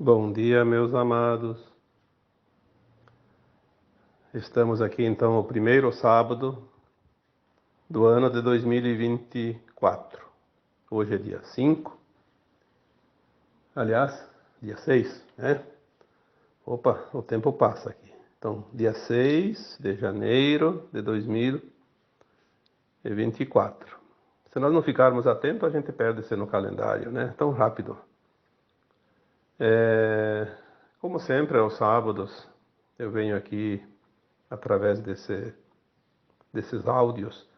Bom dia, meus amados. Estamos aqui então o primeiro sábado do ano de 2024. Hoje é dia 5. Aliás, dia 6, né? Opa, o tempo passa aqui. Então, dia 6 de janeiro de 2024. Se nós não ficarmos atentos, a gente perde-se no calendário, né? Tão rápido. Como sempre, aos sábados, eu venho aqui através desses áudios,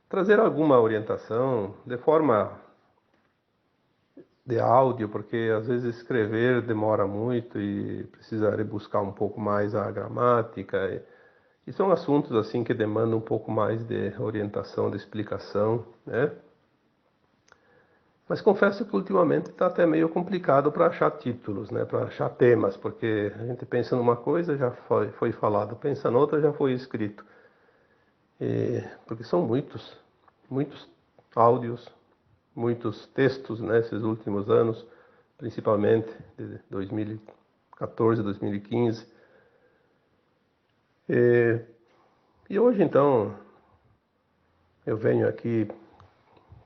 trazer alguma orientação de forma de áudio, porque às vezes escrever demora muito e precisa rebuscar um pouco mais a gramática. E são assuntos assim que demandam um pouco mais de orientação, de explicação, né? Mas confesso que ultimamente está até meio complicado para achar títulos, né? Para achar temas, porque a gente pensa numa coisa, já foi falado, pensa noutra, já foi escrito. Porque são muitos áudios, muitos textos nesses últimos anos, principalmente de 2014, 2015. E hoje, então, eu venho aqui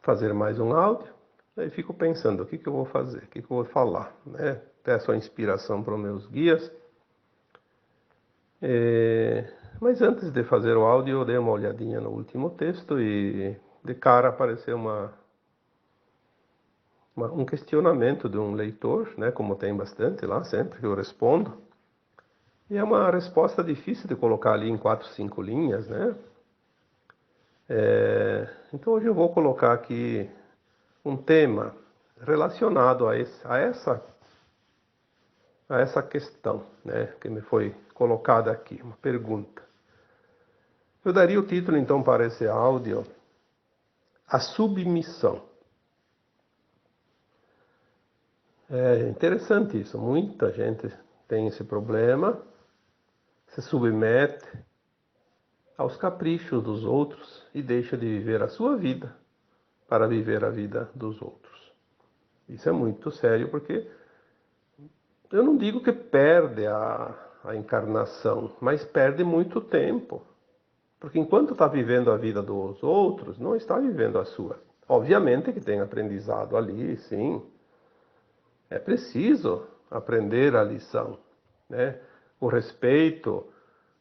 fazer mais um áudio, aí fico pensando, o que eu vou fazer, o que eu vou falar, né? Peço a inspiração para os meus guias. Mas antes de fazer o áudio, eu dei uma olhadinha no último texto e de cara apareceu um questionamento de um leitor, né, como tem bastante lá, sempre que eu respondo. E é uma resposta difícil de colocar ali em 4, 5 linhas, né? Então hoje eu vou colocar aqui um tema relacionado a essa questão, né, que me foi colocada aqui, uma pergunta. Eu daria o título então para esse áudio, A Submissão. É interessante isso, muita gente tem esse problema, se submete aos caprichos dos outros e deixa de viver a sua vida para viver a vida dos outros. Isso é muito sério porque eu não digo que perde a encarnação, mas perde muito tempo. Porque enquanto está vivendo a vida dos outros, não está vivendo a sua. Obviamente que tem aprendizado ali, sim. É preciso aprender a lição, né? O respeito,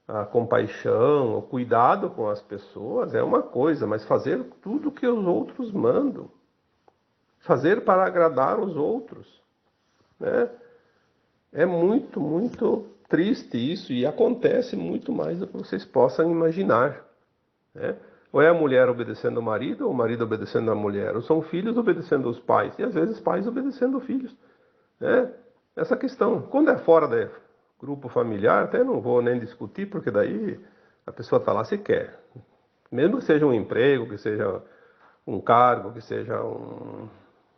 a compaixão, o cuidado com as pessoas é uma coisa, mas fazer tudo o que os outros mandam, fazer para agradar os outros, né? É muito triste isso e acontece muito mais do que vocês possam imaginar, né? Ou é a mulher obedecendo o marido, ou o marido obedecendo a mulher, ou são filhos obedecendo os pais, e às vezes pais obedecendo filhos, né? Essa questão, quando é fora do grupo familiar, até não vou nem discutir, porque daí a pessoa está lá se quer. Mesmo que seja um emprego, que seja um cargo, que seja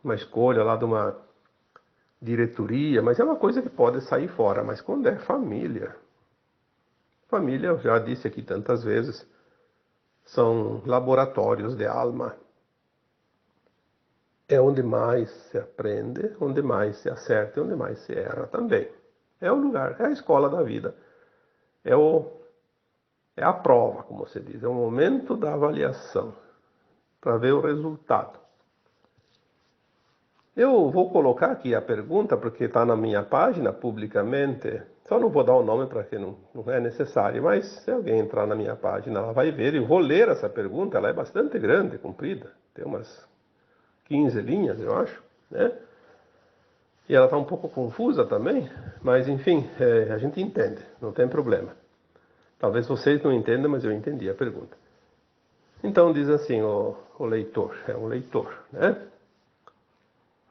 uma escolha lá de uma diretoria, mas é uma coisa que pode sair fora. Mas quando é família, família, eu já disse aqui tantas vezes, são laboratórios de alma. É onde mais se aprende, onde mais se acerta e onde mais se erra também. É o lugar, é a escola da vida. É a prova, como se diz, é o momento da avaliação, para ver o resultado. Eu vou colocar aqui a pergunta, porque está na minha página publicamente. Só não vou dar o nome para que não é necessário, mas se alguém entrar na minha página, ela vai ver. Eu vou ler essa pergunta, ela é bastante grande, comprida. Tem umas 15 linhas, eu acho, né? E ela está um pouco confusa também, mas enfim, a gente entende, não tem problema. Talvez vocês não entendam, mas eu entendi a pergunta. Então diz assim o leitor, é um leitor, né?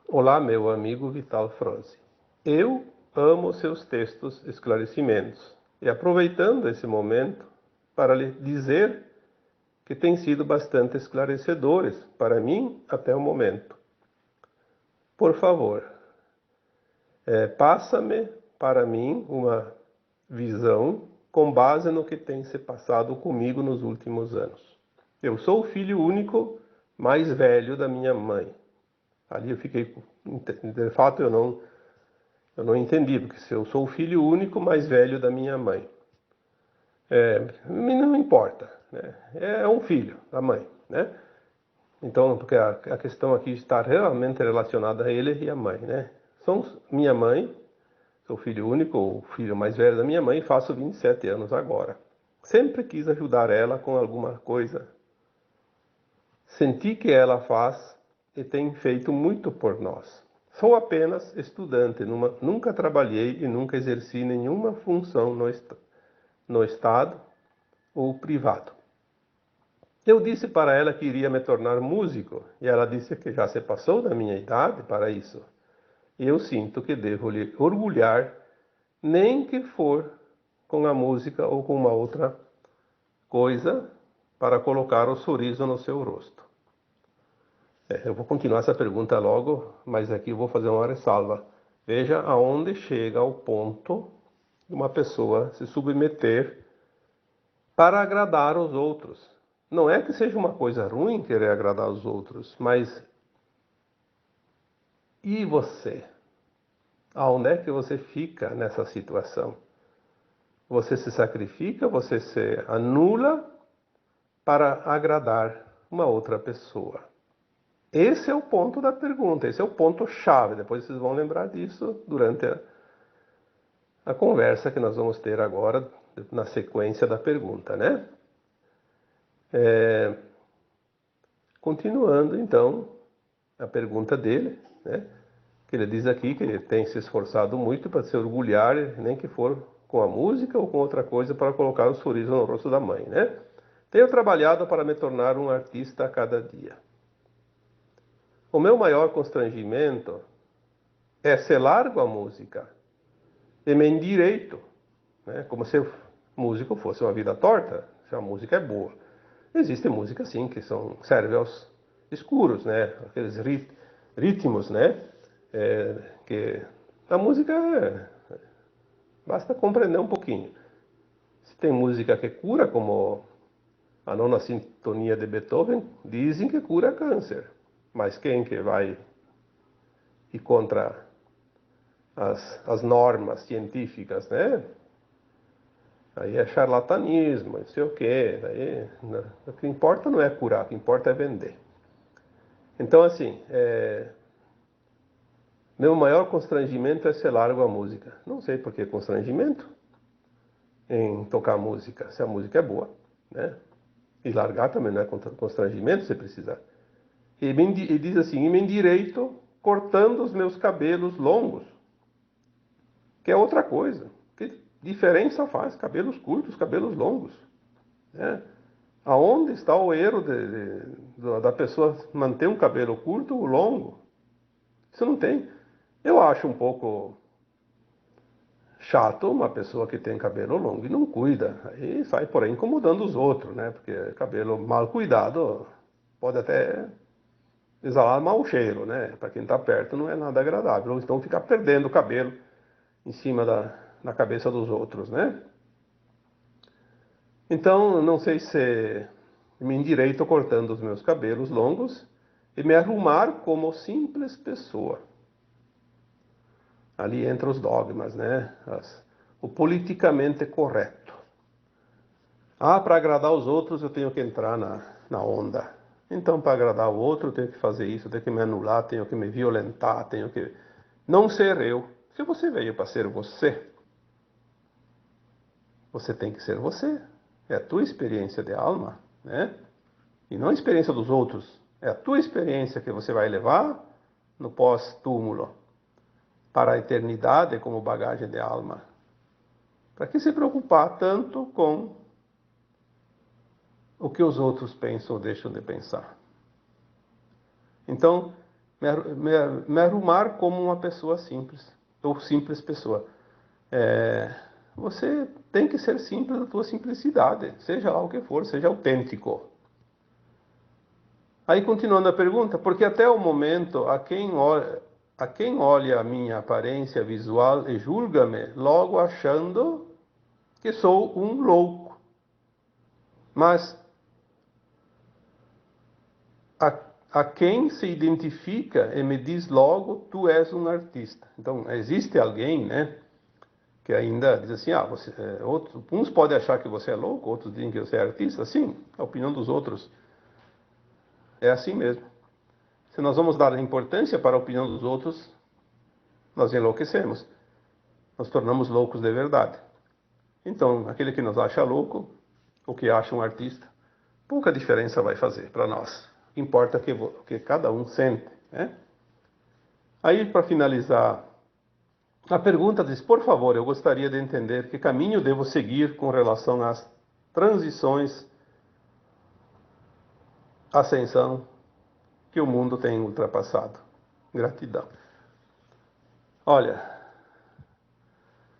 Olá, meu amigo Vital Fronzi. Eu amo seus textos esclarecimentos e aproveitando esse momento para lhe dizer que têm sido bastante esclarecedores para mim até o momento. Por favor, passa-me para mim uma visão com base no que tem se passado comigo nos últimos anos. Eu sou o filho único mais velho da minha mãe. Ali eu fiquei, de fato eu Eu não entendi, porque se eu sou o filho único mais velho da minha mãe, não importa, né? É um filho da mãe, né? Então, porque a questão aqui está realmente relacionada a ele e a mãe, né? São minha mãe, sou filho único, o filho mais velho da minha mãe, faço 27 anos agora. Sempre quis ajudar ela com alguma coisa. Senti que ela faz e tem feito muito por nós. Sou apenas estudante, nunca trabalhei e nunca exerci nenhuma função no Estado ou privado. Eu disse para ela que iria me tornar músico e ela disse que já se passou da minha idade para isso. E eu sinto que devo lhe orgulhar, nem que for com a música ou com uma outra coisa, para colocar o sorriso no seu rosto. Eu vou continuar essa pergunta logo, mas aqui eu vou fazer uma ressalva. Veja aonde chega o ponto de uma pessoa se submeter para agradar os outros. Não é que seja uma coisa ruim querer agradar os outros, mas e você? Aonde é que você fica nessa situação? Você se sacrifica, você se anula para agradar uma outra pessoa. Esse é o ponto da pergunta, esse é o ponto chave. Depois vocês vão lembrar disso durante a conversa que nós vamos ter agora, na sequência da pergunta, né? Continuando, então, a pergunta dele, né? Que ele diz aqui que ele tem se esforçado muito para se orgulhar, nem que for com a música ou com outra coisa, para colocar um sorriso no rosto da mãe, né? Tenho trabalhado para me tornar um artista a cada dia. O meu maior constrangimento é ser largo a música e me endireito, né? Como se o músico fosse uma vida torta, se a música é boa. Existe música, sim, que serve aos escuros, né? Aqueles ritmos, né? Que a música basta compreender um pouquinho. Se tem música que cura, como a nona sintonia de Beethoven, dizem que cura câncer. Mas quem que vai ir contra as normas científicas, né? Aí é charlatanismo, não sei o quê. Daí, o que importa não é curar, o que importa é vender. Então, assim, meu maior constrangimento é ser largo a música. Não sei por que constrangimento em tocar música, se a música é boa, né? E largar também não é constrangimento se precisar. E diz assim, e me endireito cortando os meus cabelos longos, que é outra coisa. Que diferença faz cabelos curtos, cabelos longos? Né? Aonde está o erro da pessoa manter um cabelo curto ou longo? Isso não tem. Eu acho um pouco chato uma pessoa que tem cabelo longo e não cuida. Aí sai por aí incomodando os outros, né? Porque cabelo mal cuidado pode até exalar mau cheiro, né? Para quem está perto não é nada agradável. Ou então ficar perdendo o cabelo em cima da cabeça dos outros, né? Então, não sei se me endireito cortando os meus cabelos longos e me arrumar como simples pessoa. Ali entra os dogmas, né? O politicamente correto. Ah, para agradar os outros eu tenho que entrar na onda. Então, para agradar o outro eu tenho que fazer isso, eu tenho que me anular, tenho que me violentar, tenho que não ser eu. Se você veio para ser você, você tem que ser você. É a tua experiência de alma, né? E não a experiência dos outros. É a tua experiência que você vai levar no pós-túmulo para a eternidade como bagagem de alma. Para que se preocupar tanto com o que os outros pensam ou deixam de pensar? Então, me arrumar como uma pessoa simples, ou simples pessoa. Você tem que ser simples na tua simplicidade, seja lá o que for, seja autêntico. Aí, continuando a pergunta, porque até o momento, a quem olha a minha aparência visual e julga-me, logo achando que sou um louco. Mas a quem se identifica e me diz logo, tu és um artista. Então, existe alguém, né, que ainda diz assim, uns podem achar que você é louco, outros dizem que você é artista. Sim, a opinião dos outros é assim mesmo. Se nós vamos dar importância para a opinião dos outros, nós enlouquecemos. Nós tornamos loucos de verdade. Então, aquele que nos acha louco, ou que acha um artista, pouca diferença vai fazer para nós. O que importa é o que cada um sente, né? Aí, para finalizar, a pergunta diz, por favor, eu gostaria de entender que caminho devo seguir com relação às transições, ascensão que o mundo tem ultrapassado. Gratidão. Olha,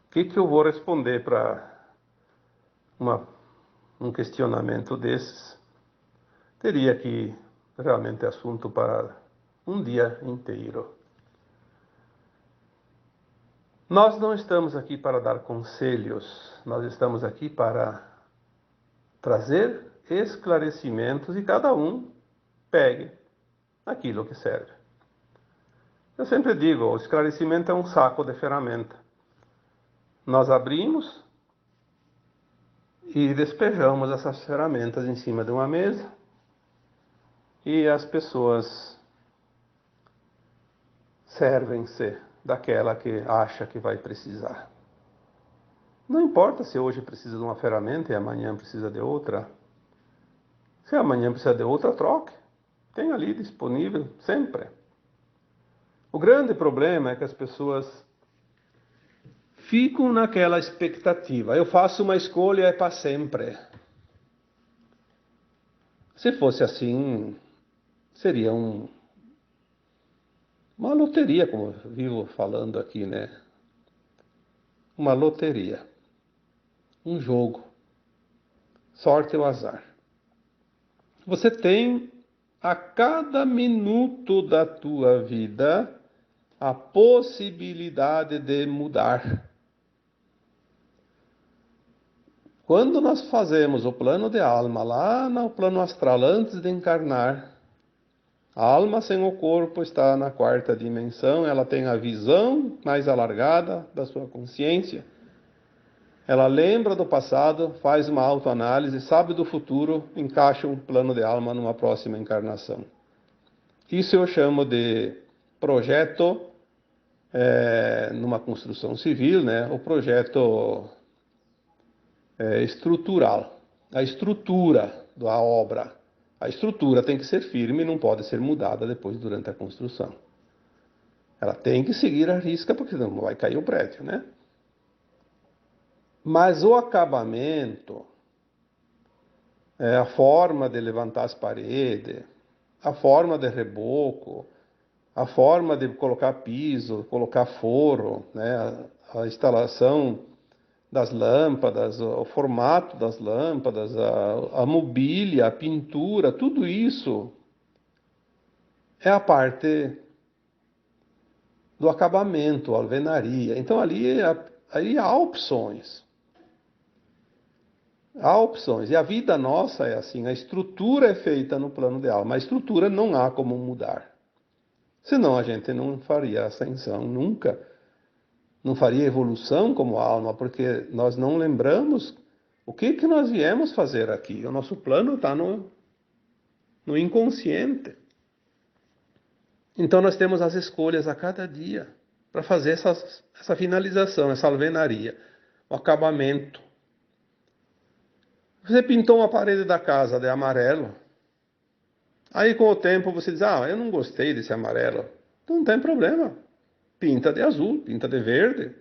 o que eu vou responder para um questionamento desses? Teria que realmente assunto para um dia inteiro. Nós não estamos aqui para dar conselhos, nós estamos aqui para trazer esclarecimentos e cada um pegue aquilo que serve. Eu sempre digo, o esclarecimento é um saco de ferramenta. Nós abrimos e despejamos essas ferramentas em cima de uma mesa e as pessoas servem-se daquela que acha que vai precisar. Não importa se hoje precisa de uma ferramenta e amanhã precisa de outra. Se amanhã precisa de outra, troque. Tem ali disponível sempre. O grande problema é que as pessoas ficam naquela expectativa. Eu faço uma escolha, é para sempre. Se fosse assim, seria uma loteria, como eu vivo falando aqui, né? Uma loteria. Um jogo. Sorte ou azar. Você tem a cada minuto da tua vida a possibilidade de mudar. Quando nós fazemos o plano de alma lá no plano astral antes de encarnar, a alma sem o corpo está na quarta dimensão, ela tem a visão mais alargada da sua consciência. Ela lembra do passado, faz uma autoanálise, sabe do futuro, encaixa um plano de alma numa próxima encarnação. Isso eu chamo de projeto, numa construção civil, né? O projeto estrutural. A estrutura da obra. A estrutura tem que ser firme e não pode ser mudada depois durante a construção. Ela tem que seguir a risca, porque senão vai cair o prédio, né? Mas o acabamento, a forma de levantar as paredes, a forma de reboco, a forma de colocar piso, colocar forro, né? A instalação das lâmpadas, o formato das lâmpadas, a mobília, a pintura, tudo isso é a parte do acabamento, a alvenaria. Então ali há opções. Há opções. E a vida nossa é assim, a estrutura é feita no plano de alma. A estrutura não há como mudar. Senão a gente não faria ascensão nunca. Não faria evolução como alma, porque nós não lembramos o que nós viemos fazer aqui. O nosso plano está no inconsciente. Então nós temos as escolhas a cada dia para fazer essa finalização, essa alvenaria, o acabamento. Você pintou uma parede da casa de amarelo. Aí com o tempo você diz, eu não gostei desse amarelo. Então não tem problema. Pinta de azul, pinta de verde.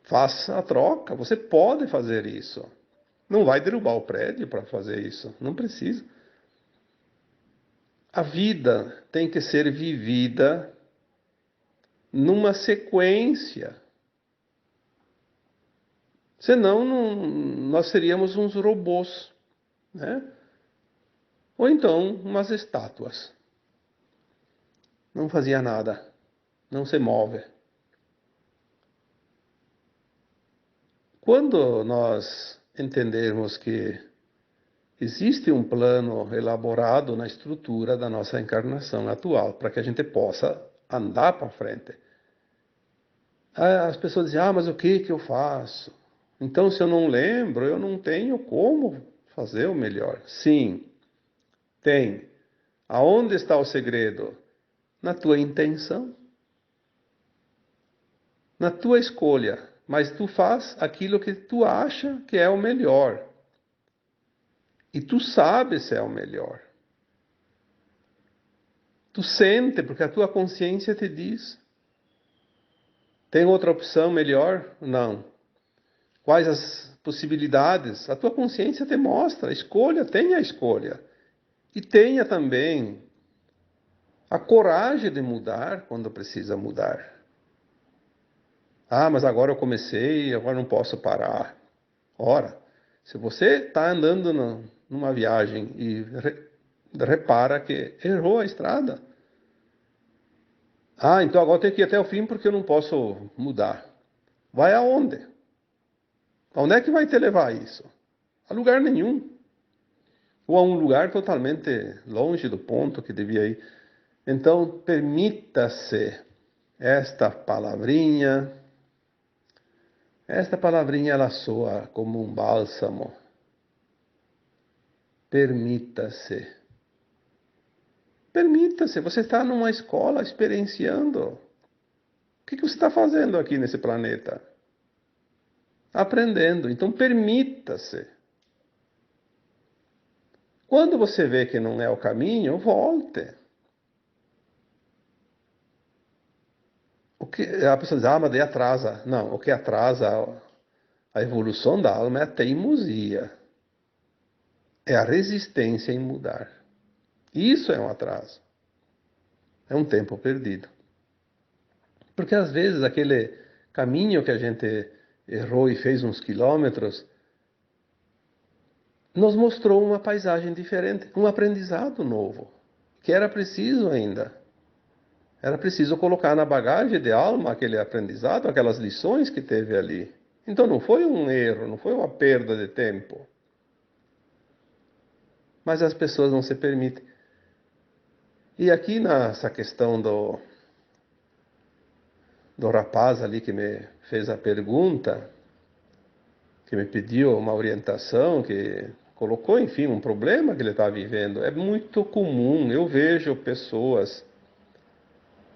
Faça a troca. Você pode fazer isso. Não vai derrubar o prédio para fazer isso. Não precisa. A vida tem que ser vivida numa sequência. Senão nós seríamos uns robôs, né? Ou então umas estátuas. Não fazia nada. Não se move. Quando nós entendermos que Existe um plano elaborado na estrutura da nossa encarnação atual, para que a gente possa andar para frente. As pessoas dizem, mas o que eu faço? Então, se eu não lembro, eu não tenho como fazer o melhor. Sim, tem. Aonde está o segredo? Na tua intenção, na tua escolha. Mas tu faz aquilo que tu acha que é o melhor. E tu sabes se é o melhor. Tu sente, porque a tua consciência te diz. Tem outra opção melhor? Não. Quais as possibilidades? A tua consciência te mostra. Escolha, tenha a escolha. E tenha também a coragem de mudar quando precisa mudar. Mas agora eu comecei, agora não posso parar. Ora, se você está andando numa viagem e repara que errou a estrada. Então agora eu tenho que ir até o fim porque eu não posso mudar. Vai aonde? Aonde é que vai te levar isso? A lugar nenhum. Ou a um lugar totalmente longe do ponto que devia ir. Então, permita-se esta palavrinha. Esta palavrinha ela soa como um bálsamo. Permita-se. Permita-se. Você está numa escola experienciando. O que você está fazendo aqui nesse planeta? Aprendendo. Então, permita-se. Quando você vê que não é o caminho, volte. A pessoa diz, mas daí atrasa. Não, o que atrasa a evolução da alma é a teimosia. É a resistência em mudar. Isso é um atraso. É um tempo perdido. Porque às vezes aquele caminho que a gente errou e fez uns quilômetros nos mostrou uma paisagem diferente, um aprendizado novo, que era preciso ainda. Era preciso colocar na bagagem de alma aquele aprendizado, aquelas lições que teve ali. Então não foi um erro, não foi uma perda de tempo. Mas as pessoas não se permitem. E aqui nessa questão do rapaz ali que me fez a pergunta, que me pediu uma orientação, que colocou, enfim, um problema que ele está vivendo, é muito comum. Eu vejo pessoas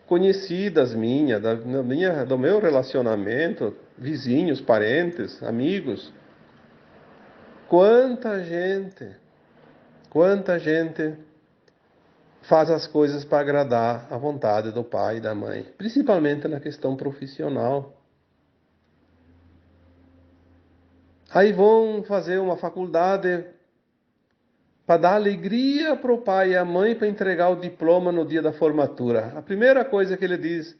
conhecidas minhas, do meu relacionamento, vizinhos, parentes, amigos. Quanta gente faz as coisas para agradar a vontade do pai e da mãe, principalmente na questão profissional. Aí vão fazer uma faculdade para dar alegria para o pai e a mãe para entregar o diploma no dia da formatura. A primeira coisa que ele diz: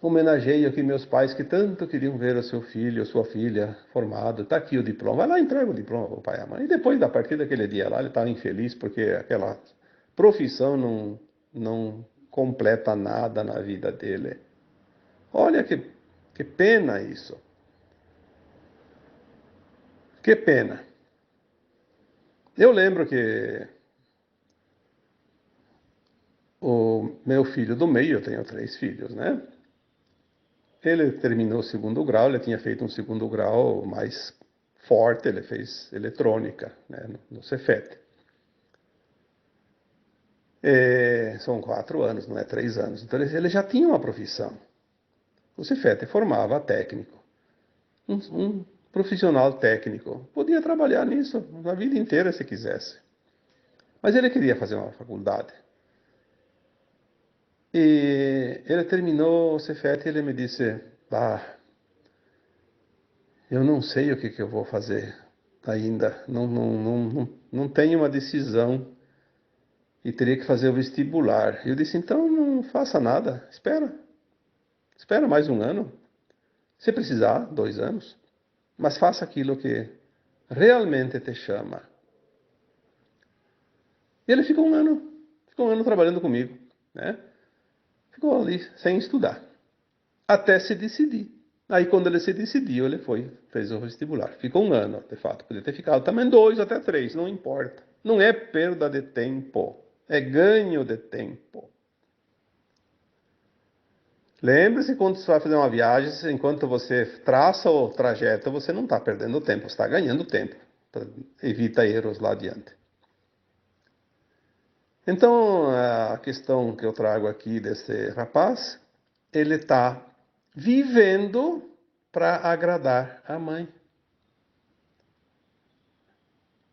homenageio aqui meus pais que tanto queriam ver o seu filho, a sua filha formado. Está aqui o diploma. Vai lá e entrega o diploma para o pai e a mãe. E depois, da partir daquele dia lá, ele estava infeliz porque aquela profissão não completa nada na vida dele. Olha que pena isso. Que pena. Eu lembro que o meu filho do meio, eu tenho 3 filhos, né? Ele terminou o segundo grau, ele tinha feito um segundo grau mais forte, ele fez eletrônica, né, no Cefet. São 4 anos, não é 3 anos. Então ele já tinha uma profissão. O Cefet formava técnico, um profissional técnico. Podia trabalhar nisso a vida inteira se quisesse. Mas ele queria fazer uma faculdade. E ele terminou o Cefet e ele me disse: eu não sei o que eu vou fazer ainda. Não tenho uma decisão e teria que fazer o vestibular. Eu disse: então não faça nada, espera. Espera mais 1 ano. Se precisar, 2 anos. Mas faça aquilo que realmente te chama. E ele ficou um ano trabalhando comigo, né? Ficou ali sem estudar, até se decidir. Aí quando ele se decidiu, ele foi, fez o vestibular. Ficou 1 ano, de fato. Podia ter ficado também 2 até 3, não importa. Não é perda de tempo, é ganho de tempo. Lembre-se, quando você vai fazer uma viagem, enquanto você traça o trajeto, você não está perdendo tempo, você está ganhando tempo. Evita erros lá adiante. Então, a questão que eu trago aqui desse rapaz, ele está vivendo para agradar a mãe.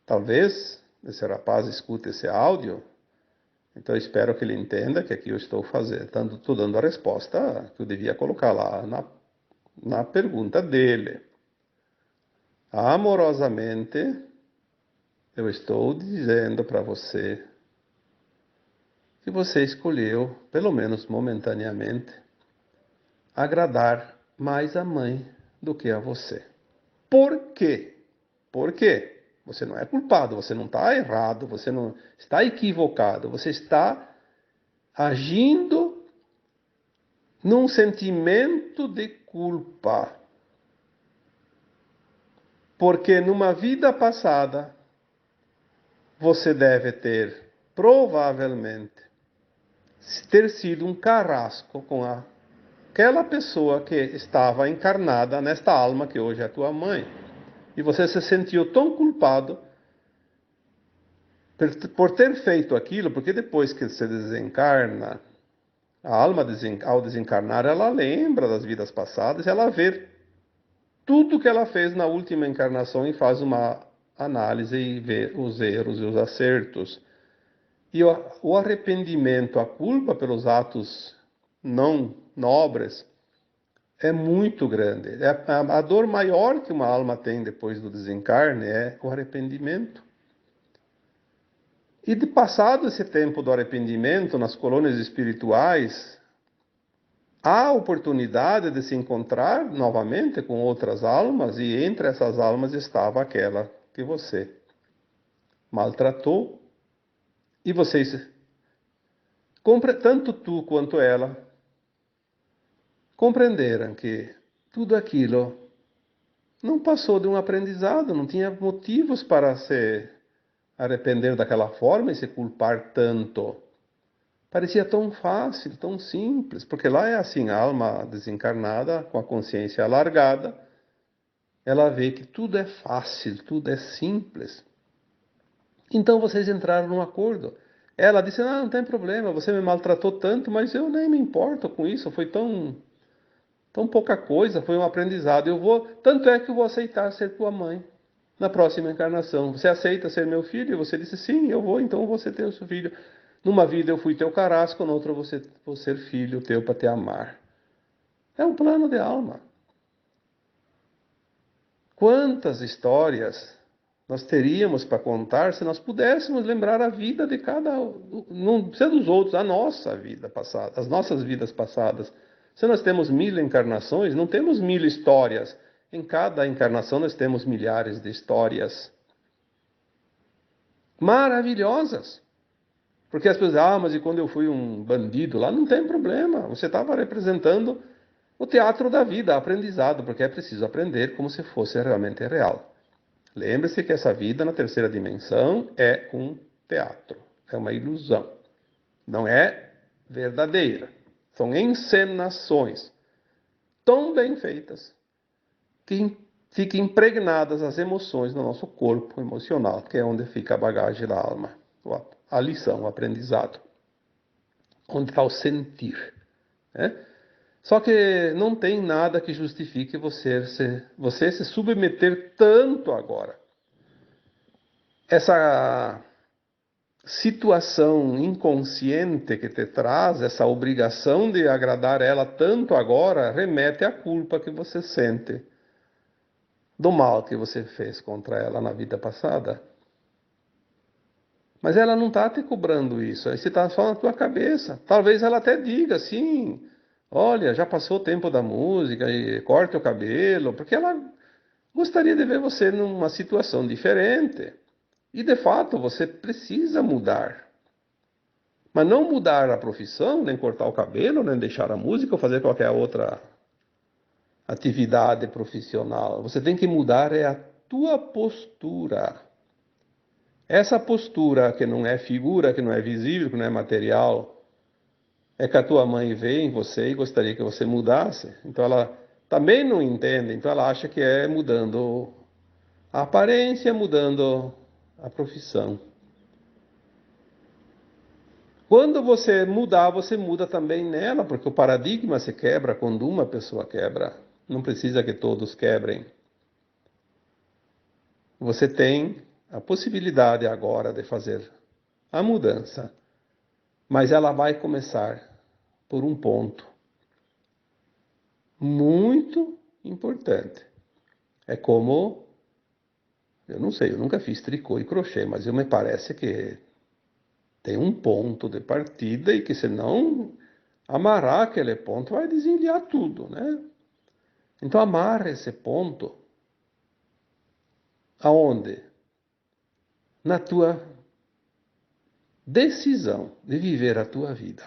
Talvez esse rapaz escute esse áudio, então eu espero que ele entenda que aqui eu estou fazendo, estou dando a resposta que eu devia colocar lá na pergunta dele. Amorosamente, eu estou dizendo para você que você escolheu, pelo menos momentaneamente, agradar mais a mãe do que a você. Por quê? Por quê? Você não é culpado, você não está errado, você não está equivocado, você está agindo num sentimento de culpa. Porque numa vida passada, você deve ter, provavelmente, ter sido um carrasco com aquela pessoa que estava encarnada nesta alma que hoje é tua mãe. E você se sentiu tão culpado por ter feito aquilo, porque depois que se desencarna, a alma ao desencarnar, ela lembra das vidas passadas, ela vê tudo que ela fez na última encarnação e faz uma análise e vê os erros e os acertos. E o arrependimento, a culpa pelos atos não nobres, é muito grande. A dor maior que uma alma tem depois do desencarne é o arrependimento. E de passado esse tempo do arrependimento, nas colônias espirituais, há a oportunidade de se encontrar novamente com outras almas, e entre essas almas estava aquela que você maltratou. E vocês, tanto tu quanto ela, compreenderam que tudo aquilo não passou de um aprendizado, não tinha motivos para se arrepender daquela forma e se culpar tanto. Parecia tão fácil, tão simples, porque lá é assim, a alma desencarnada, com a consciência alargada, ela vê que tudo é fácil, tudo é simples. Então vocês entraram num acordo. Ela disse, não tem problema, você me maltratou tanto, mas eu nem me importo com isso, foi tão pouca coisa, foi um aprendizado. Tanto é que eu vou aceitar ser tua mãe na próxima encarnação. Você aceita ser meu filho? E você disse, sim, eu vou, então você tem o seu filho. Numa vida eu fui teu carrasco, na outra você vou ser filho teu para te amar. É um plano de alma. Quantas histórias nós teríamos para contar se nós pudéssemos lembrar a vida de cada, não precisa dos outros, a nossa vida passada, as nossas vidas passadas. Se nós temos 1000 encarnações, não temos 1000 histórias. Em cada encarnação nós temos milhares de histórias maravilhosas. Porque as pessoas dizem, mas e quando eu fui um bandido lá? Não tem problema, você estava representando o teatro da vida, aprendizado, porque é preciso aprender como se fosse realmente real. Lembre-se que essa vida na terceira dimensão é um teatro, é uma ilusão, não é verdadeira. São encenações tão bem feitas que fiquem impregnadas as emoções no nosso corpo emocional, que é onde fica a bagagem da alma, a lição, o aprendizado, onde está o sentir, né? Só que não tem nada que justifique você se submeter tanto agora. Essa situação inconsciente que te traz, essa obrigação de agradar ela tanto agora, remete à culpa que você sente do mal que você fez contra ela na vida passada. Mas ela não está te cobrando isso, isso está só na tua cabeça. Talvez ela até diga assim, olha, já passou o tempo da música, e corte o cabelo, porque ela gostaria de ver você numa situação diferente. E de fato você precisa mudar. Mas não mudar a profissão, nem cortar o cabelo, nem deixar a música ou fazer qualquer outra atividade profissional. Você tem que mudar a tua postura. Essa postura que não é figura, que não é visível, que não é material, é que a tua mãe vê em você e gostaria que você mudasse. Então ela também não entende, então ela acha que é mudando a aparência, mudando a profissão. Quando você mudar, você muda também nela, porque o paradigma se quebra quando uma pessoa quebra. Não precisa que todos quebrem. Você tem a possibilidade agora de fazer a mudança, mas ela vai começar por um ponto muito importante. É como, eu não sei, eu nunca fiz tricô e crochê, mas me parece que tem um ponto de partida e que se não amarrar aquele ponto vai desenviar tudo, né? Então amarra esse ponto aonde? Na tua decisão de viver a tua vida.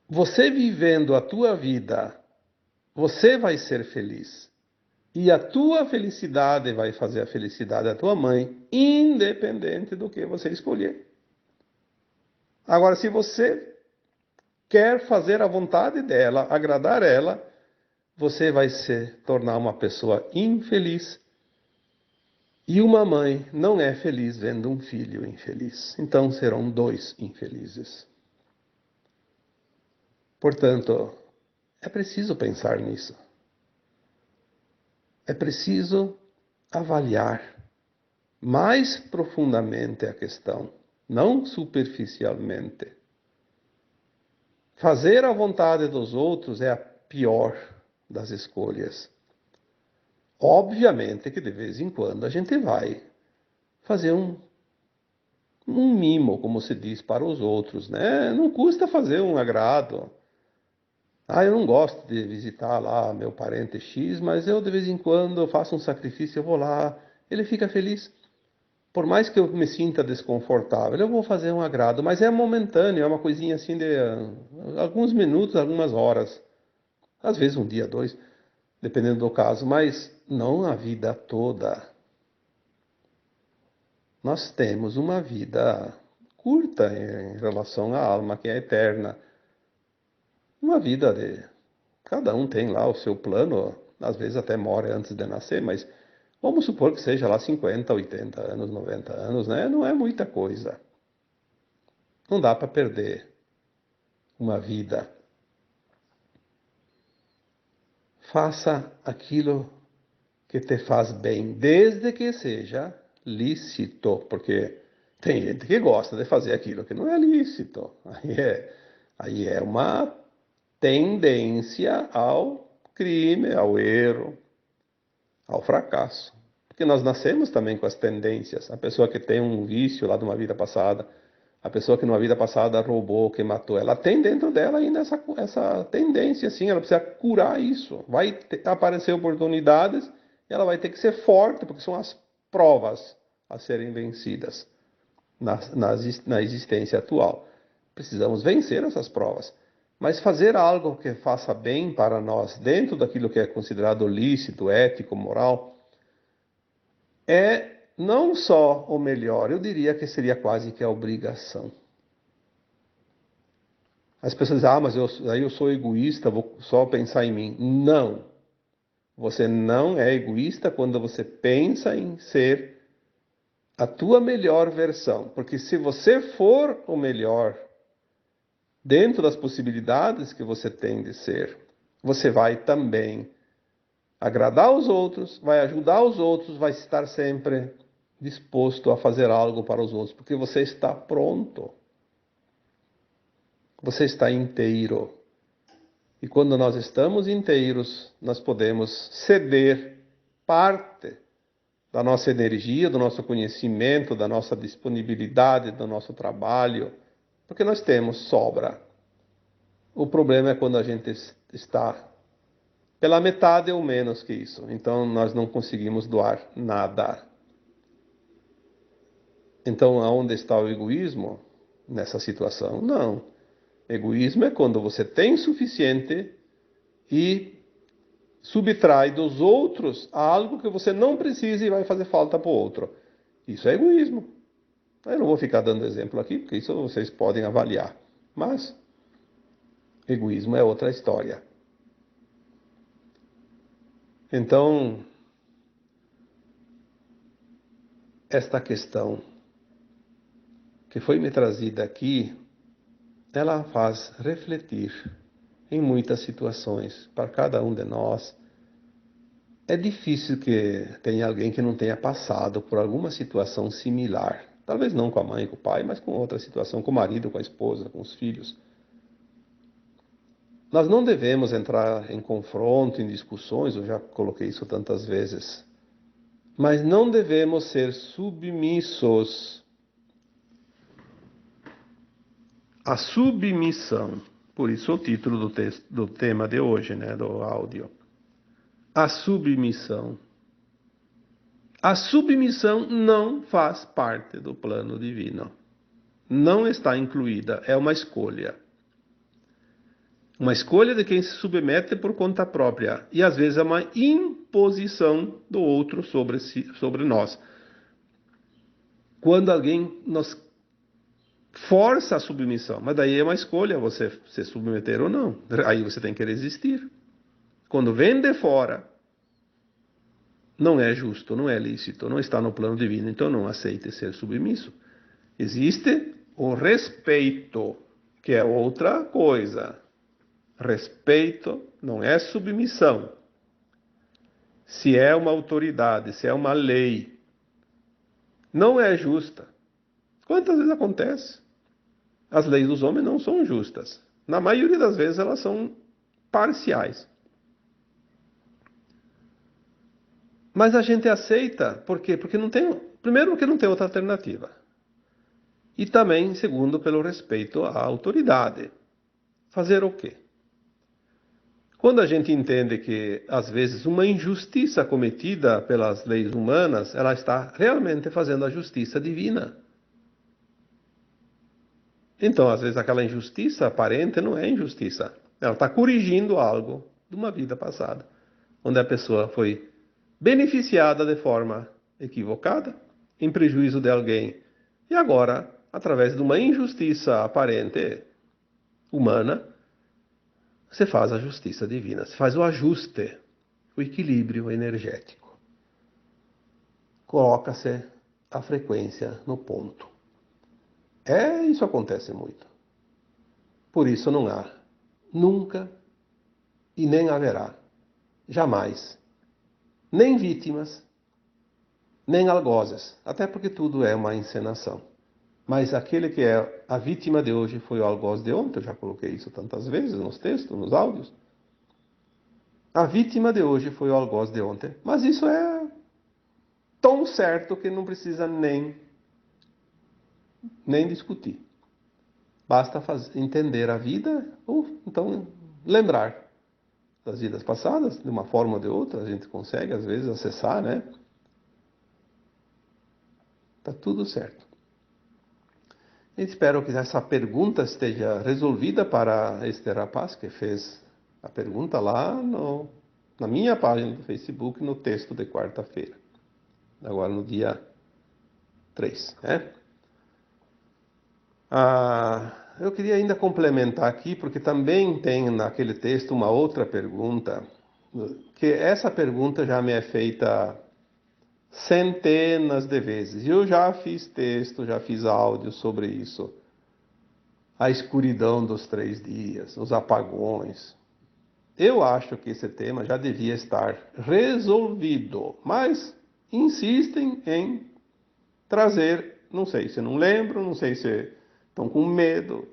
Você vivendo a tua vida, você vai ser feliz. E a tua felicidade vai fazer a felicidade da tua mãe, independente do que você escolher. Agora, se você quer fazer a vontade dela, agradar ela, você vai se tornar uma pessoa infeliz. E uma mãe não é feliz vendo um filho infeliz. Então serão dois infelizes. Portanto, é preciso pensar nisso. É preciso avaliar mais profundamente a questão, não superficialmente. Fazer a vontade dos outros é a pior das escolhas. Obviamente que de vez em quando a gente vai fazer um mimo, como se diz, para os outros, né? Não custa fazer um agrado. Eu não gosto de visitar lá meu parente X, mas eu de vez em quando faço um sacrifício, eu vou lá, ele fica feliz. Por mais que eu me sinta desconfortável, eu vou fazer um agrado, mas é momentâneo, é uma coisinha assim de alguns minutos, algumas horas, às vezes um dia, dois, dependendo do caso, mas não a vida toda. Nós temos uma vida curta em relação à alma, que é eterna. Uma vida de... Cada um tem lá o seu plano, às vezes até morre antes de nascer, mas vamos supor que seja lá 50, 80 anos, 90 anos, né? Não é muita coisa. Não dá para perder uma vida. Faça aquilo que te faz bem, desde que seja lícito, porque tem gente que gosta de fazer aquilo que não é lícito. Aí é uma tendência ao crime, ao erro, ao fracasso. Porque nós nascemos também com as tendências. A pessoa que tem um vício lá de uma vida passada, a pessoa que numa vida passada roubou, que matou, ela tem dentro dela ainda essa tendência, assim, ela precisa curar isso. Vai aparecer oportunidades e ela vai ter que ser forte, porque são as provas a serem vencidas na existência atual. Precisamos vencer essas provas. Mas fazer algo que faça bem para nós, dentro daquilo que é considerado lícito, ético, moral, é não só o melhor, eu diria que seria quase que a obrigação. As pessoas dizem, mas aí eu sou egoísta, vou só pensar em mim. Não. Você não é egoísta quando você pensa em ser a tua melhor versão. Porque se você for o melhor, dentro das possibilidades que você tem de ser, você vai também agradar os outros, vai ajudar os outros, vai estar sempre disposto a fazer algo para os outros, porque você está pronto. Você está inteiro. E quando nós estamos inteiros, nós podemos ceder parte da nossa energia, do nosso conhecimento, da nossa disponibilidade, do nosso trabalho, porque nós temos sobra. O problema é quando a gente está pela metade ou menos que isso. Então nós não conseguimos doar nada. Então aonde está o egoísmo nessa situação? Não. Egoísmo é quando você tem suficiente e subtrai dos outros algo que você não precisa e vai fazer falta para o outro. Isso é egoísmo. Eu não vou ficar dando exemplo aqui, porque isso vocês podem avaliar. Mas egoísmo é outra história. Então, esta questão que foi me trazida aqui, ela faz refletir em muitas situações, para cada um de nós. É difícil que tenha alguém que não tenha passado por alguma situação similar. Talvez não com a mãe, com o pai, mas com outra situação, com o marido, com a esposa, com os filhos. Nós não devemos entrar em confronto, em discussões, eu já coloquei isso tantas vezes, mas não devemos ser submissos. A submissão, por isso o título do texto, do tema de hoje, né, do áudio. A submissão. A submissão não faz parte do plano divino. Não está incluída, é uma escolha. Uma escolha de quem se submete por conta própria. E às vezes é uma imposição do outro sobre nós. Quando alguém nos força a submissão, mas daí é uma escolha você se submeter ou não. Aí você tem que resistir. Quando vem de fora, não é justo, não é lícito, não está no plano divino, então não aceite ser submisso. Existe o respeito, que é outra coisa. Respeito não é submissão. Se é uma autoridade, se é uma lei, não é justa. Quantas vezes acontece? As leis dos homens não são justas. Na maioria das vezes elas são parciais. Mas a gente aceita, por quê? Porque não tem, primeiro porque não tem outra alternativa. E também, segundo, pelo respeito à autoridade. Fazer o quê? Quando a gente entende que, às vezes, uma injustiça cometida pelas leis humanas, ela está realmente fazendo a justiça divina. Então, às vezes, aquela injustiça aparente não é injustiça. Ela está corrigindo algo de uma vida passada, onde a pessoa foi beneficiada de forma equivocada, em prejuízo de alguém. E agora, através de uma injustiça aparente, humana, você faz a justiça divina, você faz o ajuste, o equilíbrio energético. Coloca-se a frequência no ponto. Isso acontece muito. Por isso não há, nunca e nem haverá, jamais, nem vítimas, nem algozes, até porque tudo é uma encenação. Mas aquele que é a vítima de hoje foi o algoz de ontem, eu já coloquei isso tantas vezes nos textos, nos áudios. A vítima de hoje foi o algoz de ontem. Mas isso é tão certo que não precisa nem discutir. Basta entender a vida, ou então lembrar das vidas passadas, de uma forma ou de outra, a gente consegue às vezes acessar, né? Tá tudo certo. Espero que essa pergunta esteja resolvida para este rapaz que fez a pergunta lá na minha página do Facebook, no texto de quarta-feira. Agora no dia 3, né? Eu queria ainda complementar aqui, porque também tem naquele texto uma outra pergunta, que essa pergunta já me é feita centenas de vezes. Eu já fiz texto, já fiz áudio sobre isso. A escuridão dos 3 dias, os apagões. Eu acho que esse tema já devia estar resolvido, mas insistem em trazer, não sei se não lembram, não sei se estão com medo.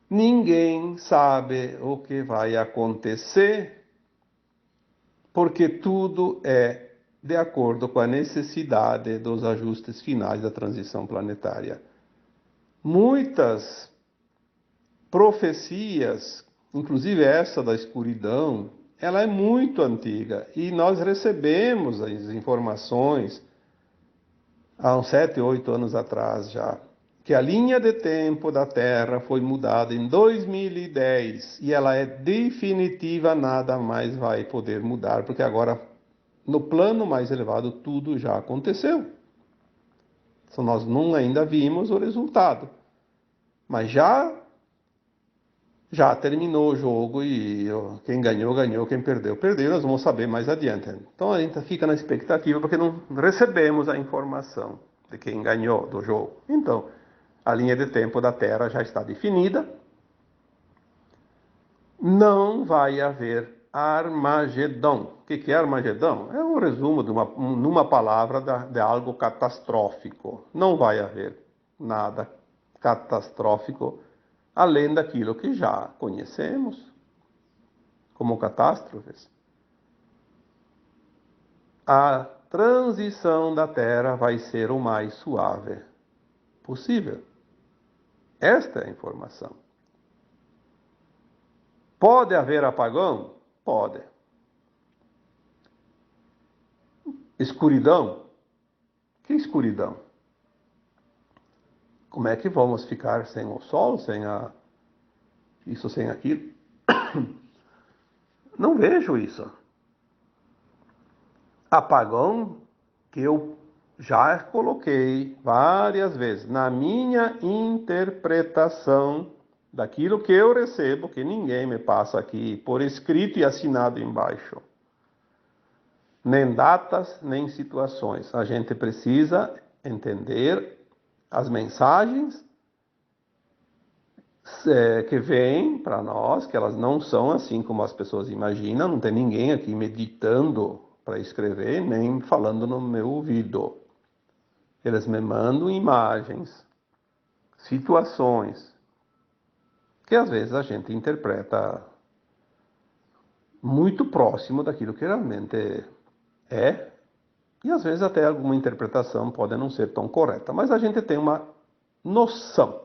Ninguém sabe o que vai acontecer, porque tudo é de acordo com a necessidade dos ajustes finais da transição planetária. Muitas profecias, inclusive essa da escuridão, ela é muito antiga e nós recebemos as informações há uns 7, 8 anos atrás já, que a linha de tempo da Terra foi mudada em 2010 e ela é definitiva, nada mais vai poder mudar, porque agora, no plano mais elevado, tudo já aconteceu. Só nós não ainda vimos o resultado, mas já terminou o jogo e quem ganhou, ganhou, quem perdeu, perdeu, nós vamos saber mais adiante. Então a gente fica na expectativa porque não recebemos a informação de quem ganhou do jogo. Então, a linha de tempo da Terra já está definida. Não vai haver Armagedão. O que é Armagedão? É um resumo numa palavra de algo catastrófico. Não vai haver nada catastrófico além daquilo que já conhecemos como catástrofes. A transição da Terra vai ser o mais suave possível. Esta é a informação. Pode haver apagão? Pode. Escuridão? Que escuridão? Como é que vamos ficar sem o sol, sem isso, sem aquilo? Não vejo isso. Apagão que eu já coloquei várias vezes na minha interpretação daquilo que eu recebo, que ninguém me passa aqui por escrito e assinado embaixo. Nem datas, nem situações. A gente precisa entender as mensagens que vêm para nós, que elas não são assim como as pessoas imaginam, não tem ninguém aqui meditando para escrever, nem falando no meu ouvido. Eles me mandam imagens, situações, que às vezes a gente interpreta muito próximo daquilo que realmente é, e às vezes até alguma interpretação pode não ser tão correta, mas a gente tem uma noção.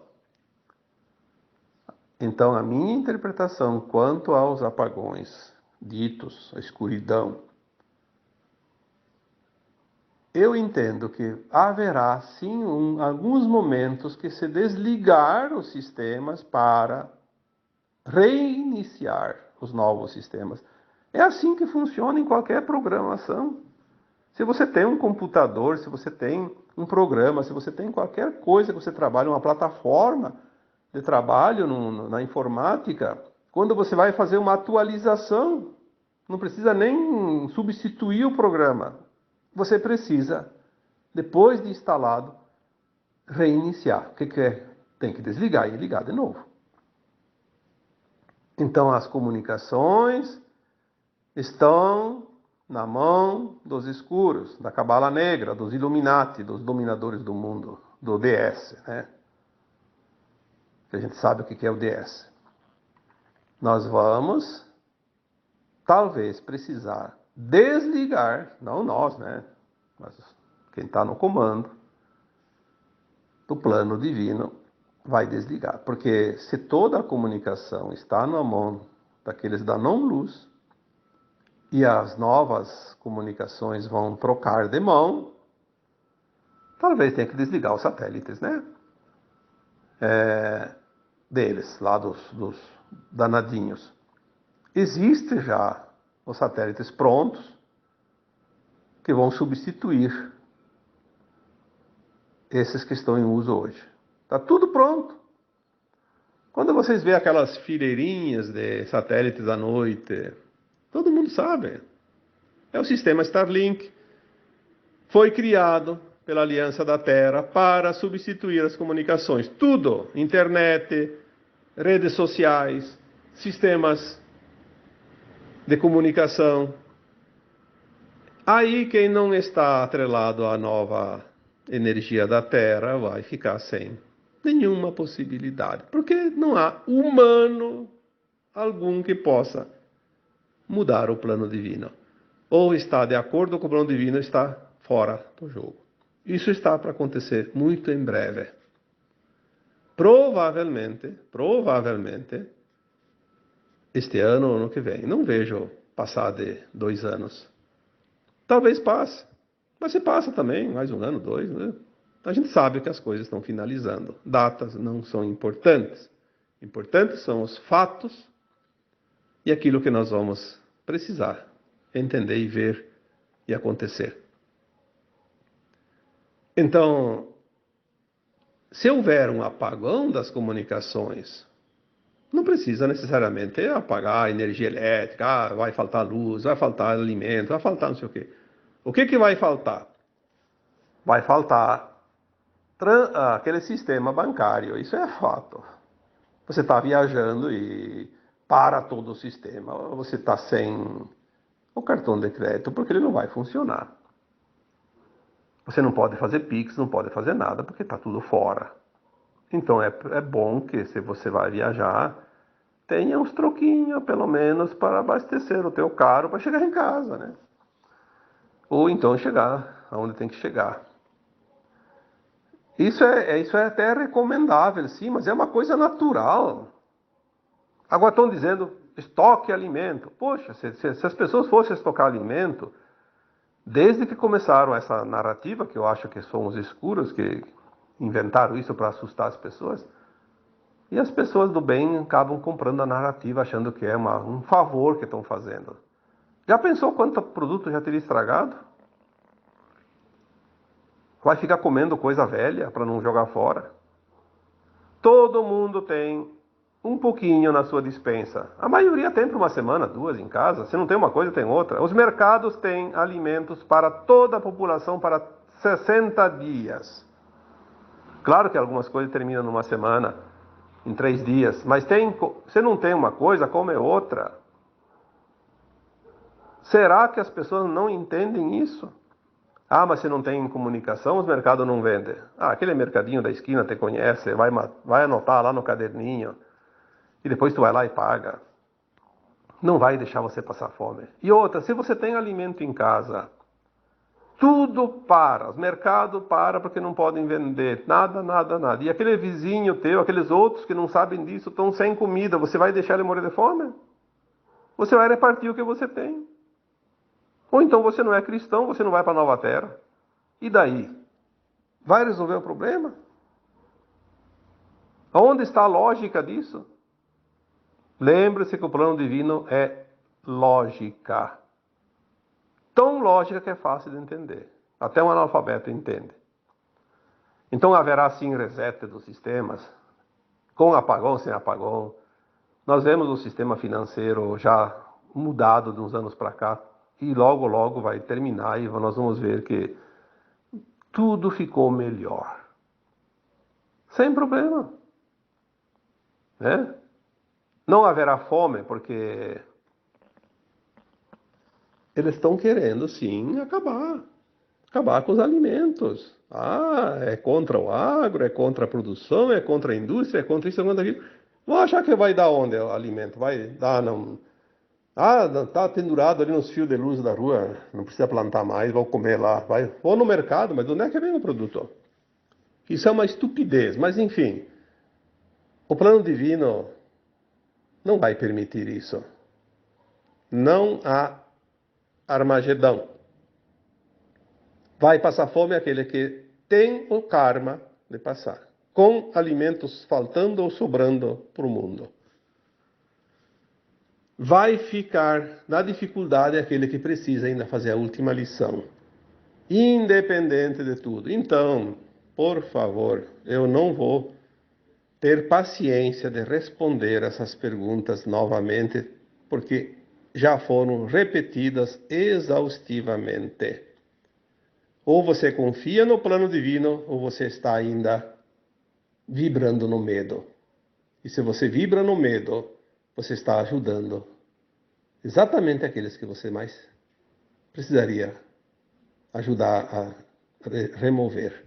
Então, a minha interpretação quanto aos apagões ditos, a escuridão, eu entendo que haverá sim alguns momentos que se desligar os sistemas para reiniciar os novos sistemas. É assim que funciona em qualquer programação. Se você tem um computador, se você tem um programa, se você tem qualquer coisa que você trabalha, uma plataforma de trabalho na informática, quando você vai fazer uma atualização, não precisa nem substituir o programa. Você precisa, depois de instalado, reiniciar. O que é? Tem que desligar e ligar de novo. Então as comunicações estão na mão dos escuros, da Cabala Negra, dos Illuminati, dos dominadores do mundo, do DS, né? A gente sabe o que é o DS. Nós vamos, talvez, precisar desligar, não nós, né? Mas quem está no comando do plano divino vai desligar. Porque se toda a comunicação está na mão daqueles da não-luz, e as novas comunicações vão trocar de mão, talvez tenha que desligar os satélites, né? Deles, lá dos danadinhos. Existe já os satélites prontos que vão substituir esses que estão em uso hoje. Está tudo pronto. Quando vocês veem aquelas fileirinhas de satélites à noite, todo mundo sabe. É o sistema Starlink. Foi criado pela Aliança da Terra para substituir as comunicações. Tudo, internet, redes sociais, sistemas de comunicação. Aí quem não está atrelado à nova energia da Terra vai ficar sem nenhuma possibilidade, porque não há humano algum que possa mudar o plano divino. Ou está de acordo com o plano divino, ou está fora do jogo. Isso está para acontecer muito em breve. Provavelmente, este ano ou ano que vem. Não vejo passar de 2 anos. Talvez passe. Mas se passa também, mais 1 ano, 2, né? A gente sabe que as coisas estão finalizando. Datas não são importantes. Importantes são os fatos e aquilo que nós vamos precisar entender e ver e acontecer. Então, se houver um apagão das comunicações, não precisa necessariamente apagar a energia elétrica, vai faltar luz, vai faltar alimento, vai faltar não sei o quê. O que vai faltar? Vai faltar aquele sistema bancário, isso é fato. Você está viajando e para todo o sistema, você está sem o cartão de crédito porque ele não vai funcionar. Você não pode fazer Pix, não pode fazer nada porque está tudo fora. Então é bom que se você vai viajar, tenha uns troquinhos pelo menos para abastecer o teu carro para chegar em casa, né? Ou então chegar aonde tem que chegar. Isso é até recomendável, sim, mas é uma coisa natural. Agora estão dizendo, estoque alimento. Poxa, se as pessoas fossem estocar alimento, desde que começaram essa narrativa, que eu acho que são os escuros que inventaram isso para assustar as pessoas, e as pessoas do bem acabam comprando a narrativa, achando que é um favor que estão fazendo. Já pensou quanto produto já teria estragado? Vai ficar comendo coisa velha para não jogar fora? Todo mundo tem um pouquinho na sua despensa. A maioria tem para uma semana, duas em casa. Se não tem uma coisa, tem outra. Os mercados têm alimentos para toda a população para 60 dias. Claro que algumas coisas terminam numa semana, em 3 dias. Mas se não tem uma coisa, come outra. Será que as pessoas não entendem isso? Ah, mas se não tem comunicação, os mercados não vendem. Ah, aquele mercadinho da esquina te conhece, vai anotar lá no caderninho. E depois tu vai lá e paga. Não vai deixar você passar fome. E outra, se você tem alimento em casa, tudo para. Os mercados param porque não podem vender. Nada, nada, nada. E aquele vizinho teu, aqueles outros que não sabem disso, estão sem comida. Você vai deixar ele morrer de fome? Você vai repartir o que você tem. Ou então você não é cristão, você não vai para a nova terra. E daí? Vai resolver o problema? Onde está a lógica disso? Lembre-se que o plano divino é lógica. Tão lógica que é fácil de entender. Até um analfabeto entende. Então haverá sim reset dos sistemas, com apagão, sem apagão. Nós vemos o sistema financeiro já mudado de uns anos para cá e logo, logo vai terminar e nós vamos ver que tudo ficou melhor. Sem problema. Né? Não haverá fome, porque eles estão querendo, sim, acabar com os alimentos. Ah, é contra o agro, é contra a produção, é contra a indústria, é contra isso, é contra aquilo. Vão achar que vai dar onde o alimento? Vai dar, não... Ah, tá pendurado ali nos fios de luz da rua, não precisa plantar mais, vão comer lá. Vou no mercado, mas onde é que vem o produto? Isso é uma estupidez, mas enfim. O plano divino não vai permitir isso. Não há Armagedão. Vai passar fome aquele que tem o karma de passar, com alimentos faltando ou sobrando para o mundo. Vai ficar na dificuldade aquele que precisa ainda fazer a última lição, independente de tudo. Então, por favor, eu não vou ter paciência de responder essas perguntas novamente, porque já foram repetidas exaustivamente. Ou você confia no plano divino, ou você está ainda vibrando no medo. E se você vibra no medo, você está ajudando exatamente aqueles que você mais precisaria ajudar a remover,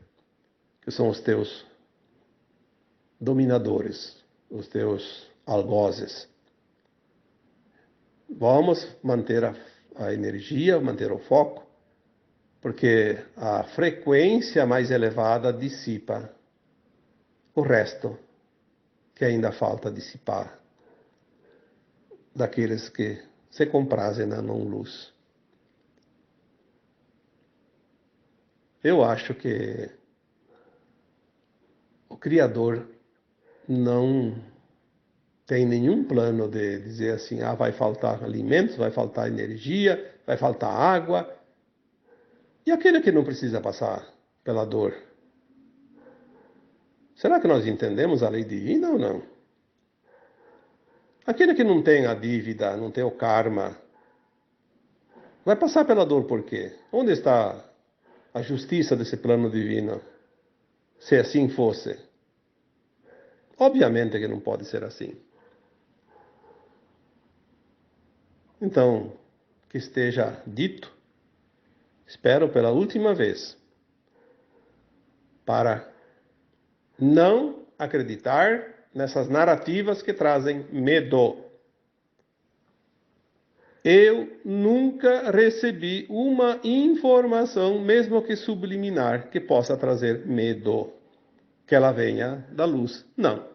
que são os teus dominadores, os teus algozes. Vamos manter a energia, manter o foco, porque a frequência mais elevada dissipa o resto que ainda falta dissipar daqueles que se comprazem na não-luz. Eu acho que O Criador não tem nenhum plano de dizer assim, vai faltar alimentos, vai faltar energia, vai faltar água. E aquele que não precisa passar pela dor? Será que nós entendemos a lei divina ou não? Aquele que não tem a dívida, não tem o karma, vai passar pela dor por quê? Onde está a justiça desse plano divino? Se assim fosse. Obviamente que não pode ser assim. Então, que esteja dito, espero pela última vez, para não acreditar nessas narrativas que trazem medo. Eu nunca recebi uma informação, mesmo que subliminar, que possa trazer medo. Que ela venha da luz. Não.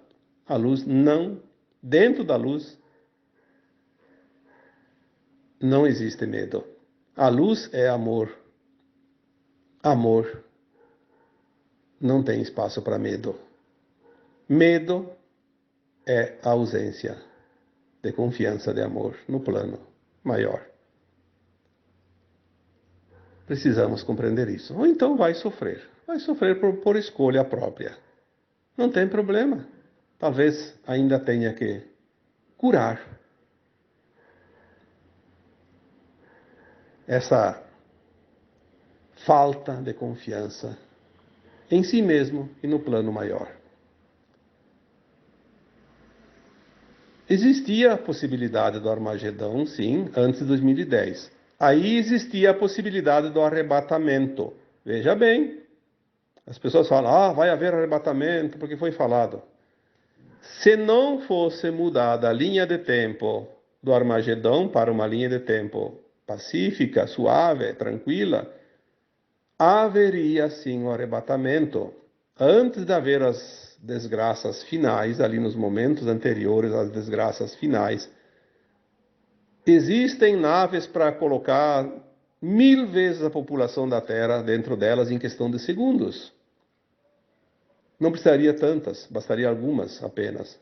A luz não. Dentro da luz não existe medo. A luz é amor. Amor não tem espaço para medo. Medo é a ausência de confiança de amor no plano maior. Precisamos compreender isso. Ou então vai sofrer. Vai sofrer por escolha própria. Não tem problema. Talvez ainda tenha que curar essa falta de confiança em si mesmo e no plano maior. Existia a possibilidade do Armagedão, sim, antes de 2010. Aí existia a possibilidade do arrebatamento. Veja bem, as pessoas falam, vai haver arrebatamento, porque foi falado. Se não fosse mudada a linha de tempo do Armagedão para uma linha de tempo pacífica, suave, tranquila, haveria sim o arrebatamento. Antes de haver as desgraças finais, ali nos momentos anteriores às desgraças finais, existem naves para colocar 1000 vezes a população da Terra dentro delas em questão de segundos. Não precisaria tantas, bastaria algumas apenas.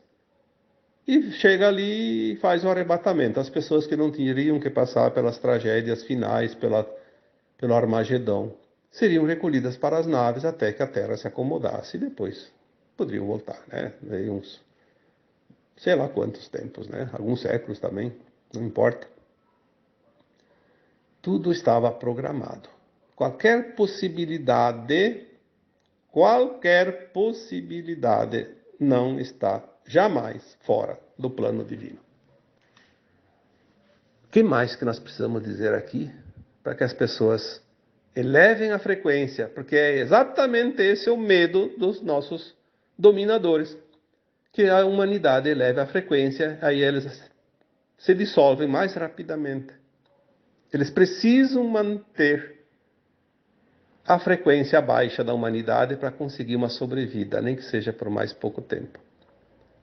E chega ali e faz o arrebatamento. As pessoas que não teriam que passar pelas tragédias finais, pelo Armagedão, seriam recolhidas para as naves até que a Terra se acomodasse e depois poderiam voltar, né? Aí uns, sei lá quantos tempos, né? Alguns séculos também, não importa. Tudo estava programado. Qualquer possibilidade não está jamais fora do plano divino. O que mais que nós precisamos dizer aqui para que as pessoas elevem a frequência? Porque é exatamente esse o medo dos nossos dominadores. Que a humanidade eleve a frequência, aí eles se dissolvem mais rapidamente. Eles precisam manter a frequência baixa da humanidade para conseguir uma sobrevida, nem que seja por mais pouco tempo.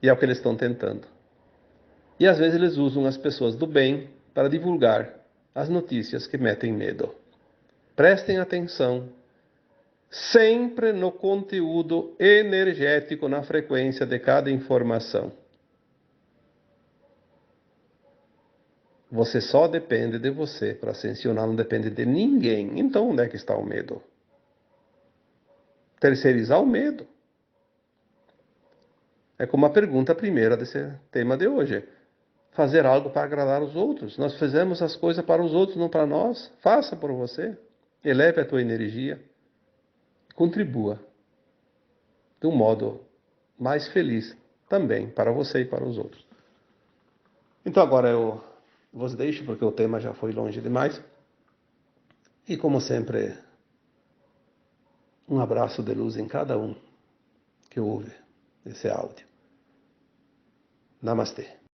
E é o que eles estão tentando. E às vezes eles usam as pessoas do bem para divulgar as notícias que metem medo. Prestem atenção sempre no conteúdo energético, na frequência de cada informação. Você só depende de você para ascensionar, não depende de ninguém. Então onde é que está o medo? Terceirizar o medo. É como a pergunta primeira desse tema de hoje. Fazer algo para agradar os outros. Nós fizemos as coisas para os outros, não para nós. Faça por você. Eleve a tua energia. Contribua de um modo mais feliz também para você e para os outros. Então agora eu vos deixo porque o tema já foi longe demais. E como sempre, um abraço de luz em cada um que ouve esse áudio. Namastê.